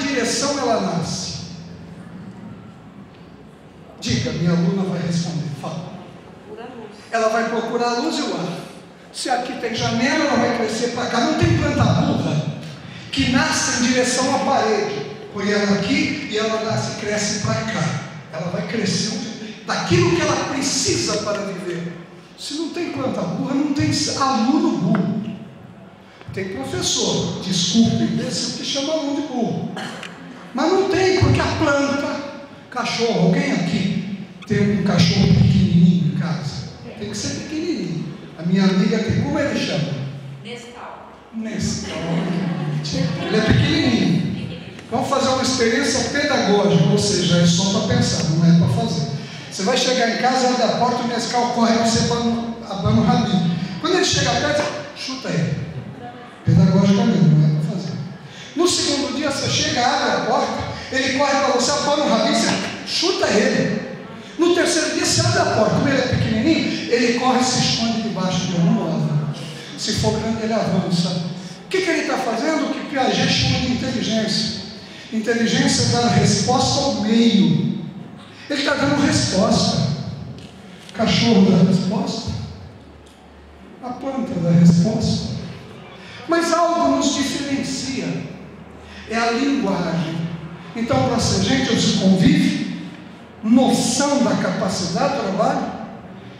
direção ela nasce? Diga, minha aluna vai responder, fala. Ela vai procurar a luz e o ar. Se aqui tem janela, ela vai crescer para cá. Não tem planta burra que nasce em direção à parede. Põe ela aqui e ela nasce e cresce para cá. Ela vai crescer daquilo que ela precisa para viver. Se não tem planta burra, não tem aluno burro. Tem professor, desculpe, desse que chama aluno de burro. Mas não tem, porque a planta, cachorro, alguém aqui tem um cachorro pequenininho em casa? Tem que ser pequenininho. A minha amiga tem, como ele chama? Nescau. Ele é pequenininho. Vamos fazer uma experiência pedagógica, ou seja, é só para pensar, não é para fazer. Você vai chegar em casa, abre a porta, o Nescau corre, você abana o rabinho. Quando ele chega perto, chuta ele. Pedagogicamente, não é para fazer. No segundo dia, você chega, abre a porta, ele corre para você, abana o rabinho, você chuta ele. No terceiro dia, você abre a porta, como ele é pequenininho, ele corre e se esconde debaixo de uma árvore. Se for grande, ele avança. O que ele está fazendo? O que Piaget chama de inteligência. Inteligência é dar resposta ao meio. Ele está dando resposta. Cachorro dá resposta. A planta dá resposta. Mas algo nos diferencia. É a linguagem. Então, para ser gente, eu se convive, noção da capacidade de trabalho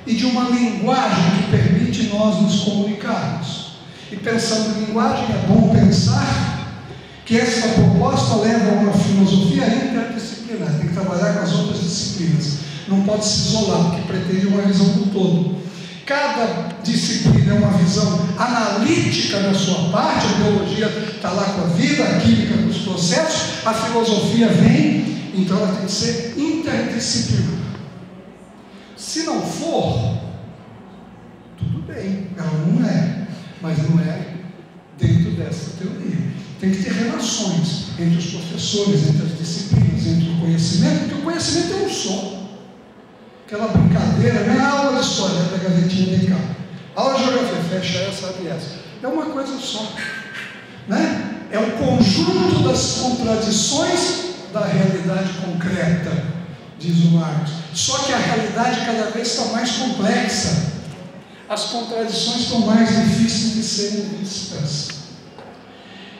e de uma linguagem que permite nós nos comunicarmos. E pensando em linguagem, é bom pensar que essa proposta leva a uma filosofia interdisciplinar. Tem que trabalhar com as outras disciplinas. Não pode se isolar, porque pretende uma visão do todo. Cada disciplina é uma visão analítica da sua parte. A biologia está lá com a vida, a química com os processos, a filosofia vem, então ela tem que ser interdisciplinar. Se não for, tudo bem, ela não é, mas não é dentro dessa teoria. Tem que ter relações entre os professores, entre as disciplinas, entre o conhecimento, porque o conhecimento é um só. Aquela brincadeira, não é a aula de história, é da gavetinha de cá. A aula de geografia, fecha essa, abre essa. É uma coisa só. Né? É o conjunto das contradições da realidade concreta, diz o Marx. Só que a realidade cada vez está mais complexa. As contradições estão mais difíceis de serem vistas.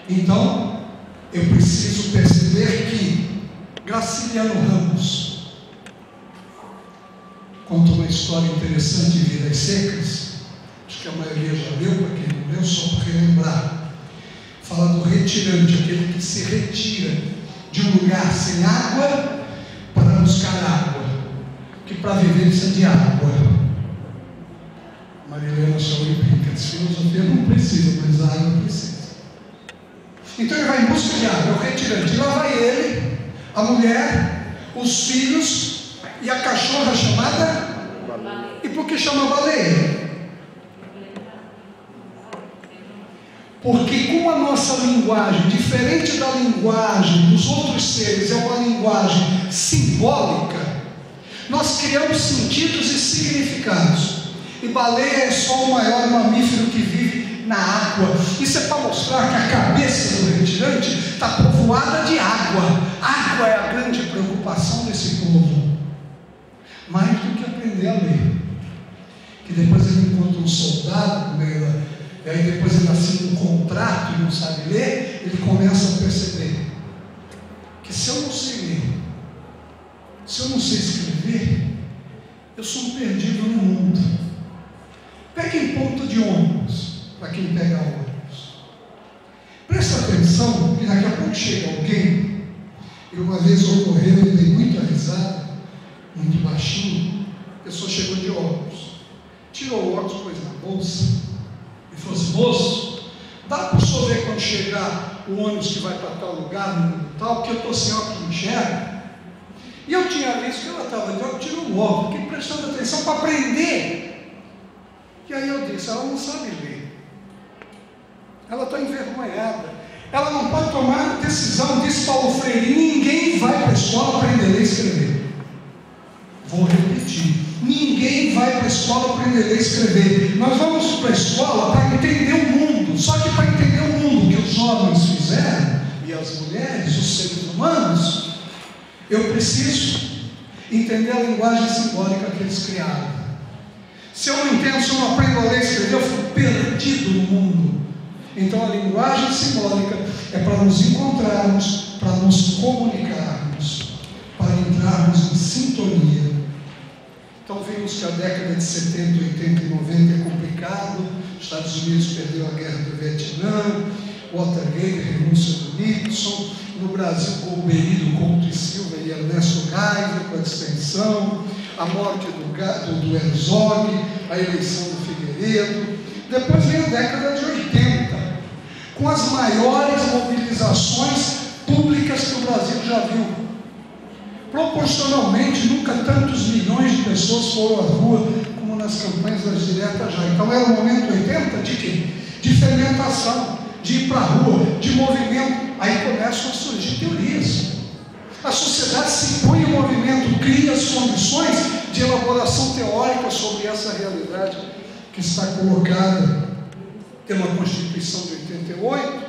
Então, eu preciso perceber que Graciliano Ramos conta uma história interessante de Vidas Secas. Acho que a maioria já leu, para quem não leu, só para relembrar. Fala do retirante, aquele que se retira de um lugar sem água para buscar água, que para viver precisa de água. Marilena Chauri brinca, de filosofia não precisa, mas a água precisa. Então ele vai em busca de água, é o retirante. E lá vai ele, a mulher, os filhos e a cachorra chamada. E por que chama baleia? Porque com a nossa linguagem, diferente da linguagem dos outros seres, é uma linguagem simbólica, nós criamos sentidos e significados. E baleia é só o maior mamífero que vive na água. Isso é para mostrar que a cabeça do retirante está povoada de água. Água é a grande preocupação desse povo. Mais do que aprender a ler. Que depois ele encontra um soldado, e aí depois ele assina um contrato e não sabe ler, ele começa a perceber que se eu não sei ler, se eu não sei escrever, eu sou um perdido no mundo. Peguem ponto de ônibus, para quem pega ônibus. Presta atenção que daqui a pouco chega alguém, e uma vez ocorreu, eu dei muita risada, muito baixinho, a pessoa chegou de óculos, tirou o óculos, pôs na bolsa, e falou assim: moço, dá para o senhor ver quando chegar o ônibus que vai para tal lugar, no tal, que eu estou sem óculos, não enxergo. E eu tinha visto que ela estava de óculos, tirou o óculos, fiquei prestando atenção para aprender. E aí eu disse: ela não sabe ler, ela está envergonhada, ela não pode tomar decisão. Disse Paulo Freire: ninguém vai para a escola aprender a ler e escrever. Vou repetir: ninguém vai para a escola aprender a ler e escrever. Nós vamos para a escola para entender o mundo. Só que para entender o mundo que os jovens fizeram, e e as mulheres, os seres humanos, eu preciso entender a linguagem simbólica que eles criaram. Se eu não entendo, se eu não aprendo a ler e escrever, eu fico perdido no mundo. Então a linguagem simbólica é para nos encontrarmos, para nos comunicarmos, para entrarmos em sintonia. Então vimos que a década de 70, 80 e 90 é complicado. Os Estados Unidos perdeu a guerra do Vietnã, Watergate, a renúncia do Nixon. No Brasil, Golbery, Couto e Silva e Ernesto Geisel com a dissensão, a morte do Herzog, a eleição do Figueiredo. Depois vem a década de 80, com as maiores mobilizações públicas que o Brasil já viu. Proporcionalmente, nunca tantos milhões de pessoas foram à rua como nas campanhas das diretas já. Então era o momento 80 de quê? De fermentação, de ir para a rua, de movimento. Aí começam a surgir teorias. A sociedade se põe em movimento, cria as condições de elaboração teórica sobre essa realidade que está colocada. Tem uma Constituição de 88,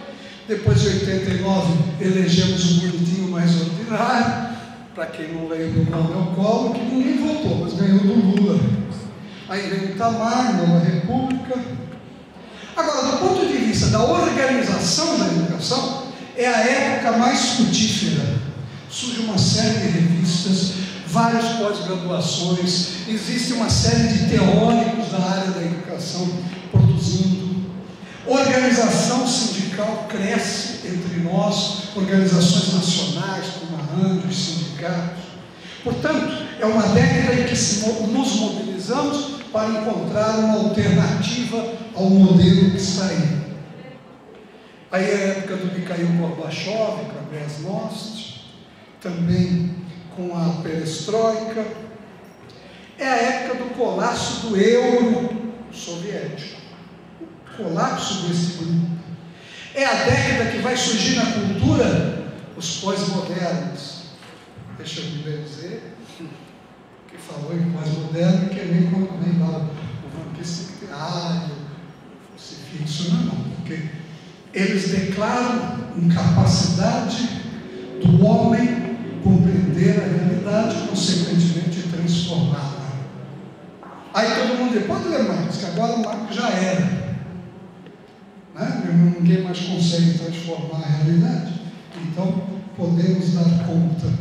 depois de 89 elegemos o bonitinho mais ordinário, para quem não veio do Manuel Collor, que ninguém votou, mas ganhou do Lula. Aí vem o Itamar, nova república. Agora, do ponto de vista da organização da educação, é a época mais frutífera. Surge uma série de revistas, várias pós-graduações, existe uma série de teóricos da área da educação produzindo. Organização sindical cresce entre nós, organizações nacionais, como a ANDE, os sindicatos. Portanto, é uma década em que nos mobilizamos para encontrar uma alternativa ao modelo que está aí. Aí é a época do Mikhail Gorbachev, com a Glasnost, também com a perestroika. É a época do colapso do euro soviético, o colapso desse grupo. É a década que vai surgir na cultura os pós-modernos. Deixa eu me dizer, que falou em pós-moderno, que é nem quando vem lá o vampiro sectário, o crucifixo, não, porque eles declaram incapacidade do homem compreender a realidade, consequentemente transformá-la. Aí todo mundo diz, pode ler mais, que agora o Marco já era. Né? Ninguém mais consegue transformar a realidade. Então podemos dar conta.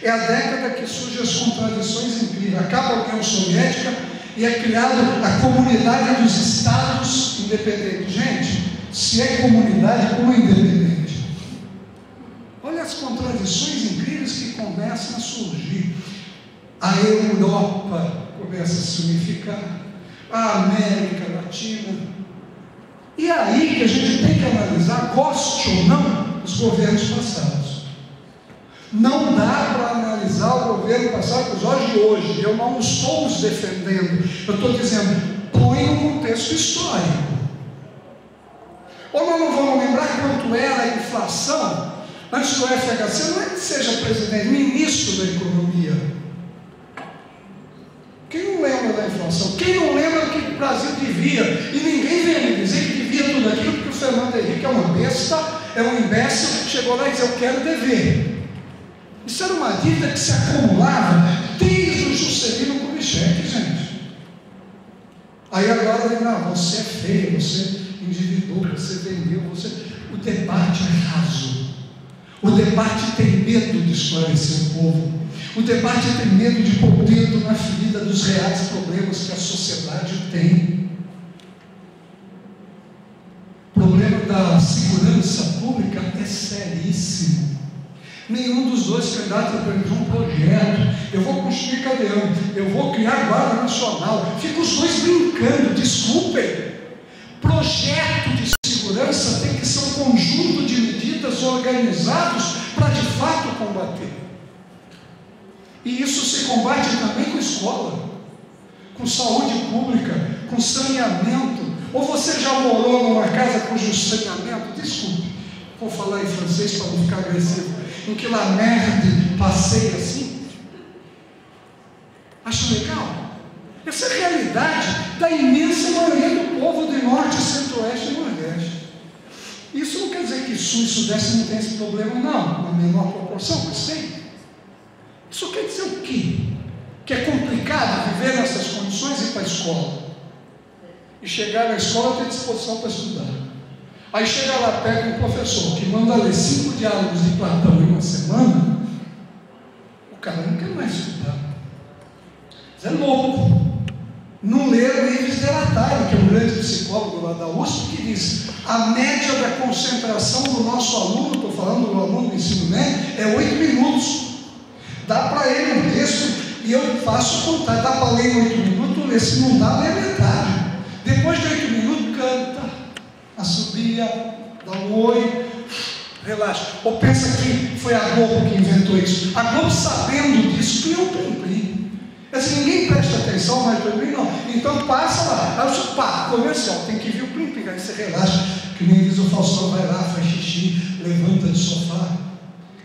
É a década que surgem as contradições incríveis. Acaba a União Soviética e é criada a comunidade dos estados independentes. Gente, se é comunidade, como é independente? Olha as contradições incríveis que começam a surgir. A Europa começa a se unificar, a América Latina. E é aí que a gente tem que analisar, goste ou não, os governos passados. Não dá para analisar o governo passado com os olhos de hoje. Eu não estou os defendendo. Eu estou dizendo, põe no contexto histórico. Ou nós não vamos lembrar quanto era a inflação antes do FHC, não é que seja presidente, ministro da economia. Quem não lembra da inflação? Quem não lembra que o Brasil devia? E ninguém vem me dizer que devia tudo aquilo, porque o Fernando Henrique é uma besta, é um imbécil, chegou lá e disse, eu quero dever. Isso era uma dívida que se acumulava desde o Juscelino Kubitschek, gente. Aí agora ele, não, você é feio, você endividou, você vendeu, o debate é raso. O debate tem medo de esclarecer o povo. O debate tem medo de pôr o dedo na ferida dos reais problemas que a sociedade tem. O problema da segurança pública é seríssimo. Nenhum dos dois candidatos apresentou um projeto. Eu vou construir cadeirão, eu vou criar guarda nacional. Ficam os dois brincando, desculpem. Projeto de segurança tem que ser um conjunto de medidas organizados para de fato combater. E isso se combate também com escola, com saúde pública, com saneamento. Ou você já morou numa casa cujo saneamento, desculpe, vou falar em francês para não ficar agressivo, em que la merde passeia assim? Acha legal? Essa é a realidade da imensa maioria do povo do Norte, Centro-Oeste e Nordeste. Isso não quer dizer que Sul e Sudeste não tem esse problema, não, na menor proporção, mas tem. Isso quer dizer o quê? Que é complicado viver nessas condições e ir para a escola. E chegar na escola ter disposição para estudar. Aí chega lá, pega um professor que manda ler 5 diálogos de Platão em uma semana, o cara não quer mais estudar. Isso é louco. Não lê o Ives Delatario, que é um grande psicólogo lá da USP, que diz: a média da concentração do nosso aluno, estou falando do aluno do ensino médio, é 8 minutos. Dá para ele um texto, e eu faço contar, dá para ler em 8 minutos, ler, se não dá, lê metade. Depois de 8 minutos, canta, assobia, dá um oi, relaxa. Ou pensa que foi a Globo que inventou isso. A Globo, sabendo disso, criou o Plim-Plim. Assim, ninguém presta atenção mais para mim, não. Então passa lá, aí eu pá, comercial, tem que vir o Plim-Plim, aí você relaxa, que nem diz o Faustão, vai lá, faz xixi, levanta do sofá.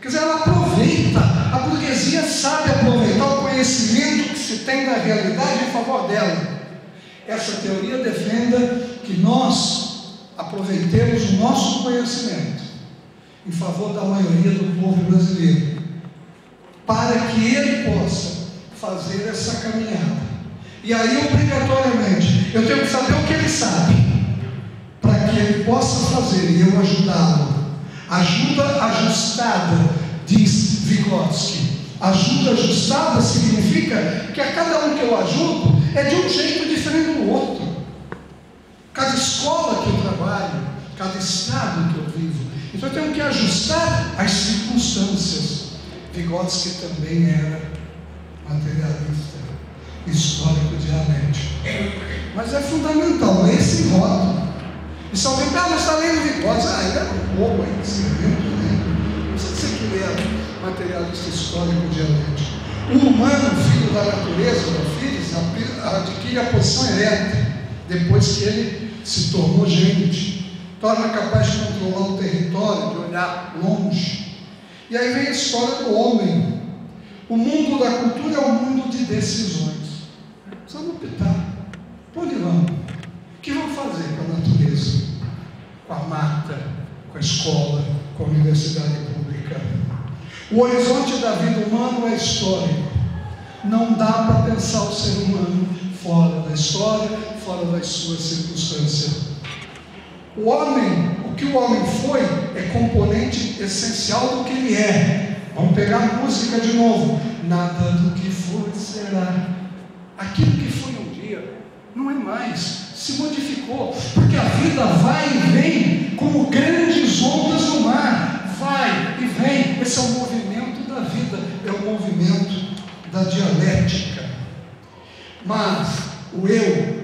Quer dizer, ela aproveita, a burguesia sabe aproveitar o conhecimento que se tem da realidade em favor dela. Essa teoria defende que nós aproveitemos o nosso conhecimento em favor da maioria do povo brasileiro, para que ele possa fazer essa caminhada. E aí, obrigatoriamente, eu tenho que saber o que ele sabe, para que ele possa fazer e eu ajudá-lo. Ajuda ajustada, diz Vygotsky. Ajuda ajustada significa que a cada um que eu ajudo é de um jeito diferente do outro. Cada escola que eu trabalho, cada estado que eu vivo. Então eu tenho que ajustar as circunstâncias. Vygotsky também era materialista, histórico dialético. Mas é fundamental, esse rótulo. E se alguém pergunta, está lendo Vygotsky? Ele era um bobo aí, escrevendo, né? Não precisa dizer que ele era materialista histórico dialético. O humano, filho da natureza, da filha, adquire a posição ereta, depois que ele se tornou gente, torna capaz de controlar o território, de olhar longe. E aí vem a história do homem. O mundo da cultura é um mundo de decisões. Precisamos optar. Por onde vamos? O que vamos fazer com a natureza? Com a mata, com a escola, com a universidade pública. O horizonte da vida humana é histórico. Não dá para pensar o ser humano fora da história, fora das suas circunstâncias. O homem, o que o homem foi, é componente essencial do que ele é. Vamos pegar a música de novo. Nada do que foi será. Aquilo que foi um dia não é mais, se modificou, porque a vida vai e vem como grandes ondas no mar, vai e vem. Esse é o movimento da vida, é o movimento da dialética. Mas o eu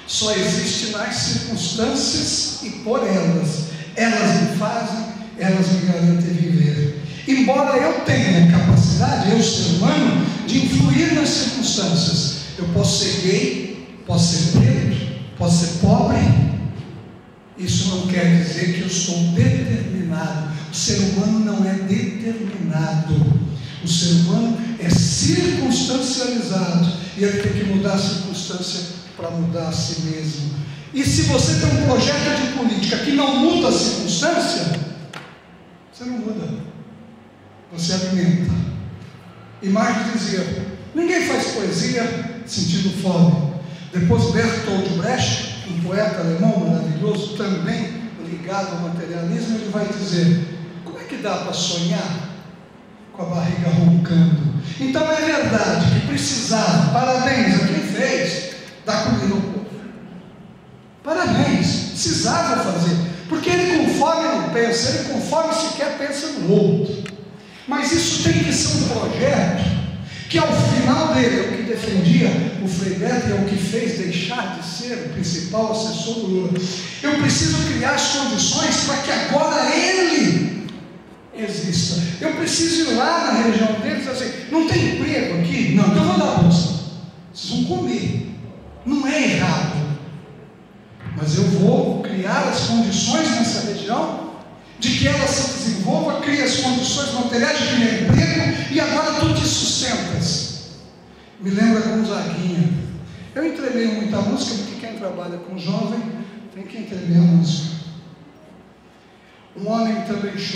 só existe nas circunstâncias e por elas. Elas me fazem, elas me garantem viver. Embora eu tenha a capacidade, eu ser humano, de influir nas circunstâncias. Eu posso ser gay, posso ser preto, posso ser pobre. Isso não quer dizer que eu estou determinado. O ser humano não é determinado. O ser humano é circunstancializado. E ele tem que mudar a circunstância para mudar a si mesmo. E se você tem um projeto de política que não muda a circunstância, você não muda. Você alimenta. E Marx dizia: ninguém faz poesia sentindo fome. Depois Bertolt Brecht, um poeta alemão maravilhoso, também ligado ao materialismo, ele vai dizer: como é que dá para sonhar com a barriga roncando? Então é verdade que precisava, parabéns a quem fez, dar comida ao povo. Parabéns, precisava fazer, porque ele com fome não pensa, ele com fome sequer pensa no outro. Mas isso tem que ser um projeto que ao final dele, é o que defendia o Frei Beto e é o que fez deixar de ser o principal assessor do Lula. Eu preciso criar as condições para que agora ele exista. Eu preciso ir lá na região deles e dizer assim: não tem emprego aqui? Não, então eu vou dar bolsa. Vocês vão comer. Não é errado. Mas eu vou criar as condições nessa região de que ela se desenvolva, cria as condições materiais de criar emprego, e agora tu te sustentas. Me lembra Gonzaguinha. Eu entremeio muita música, porque quem trabalha com jovem tem que entremear a música. Um homem também chora.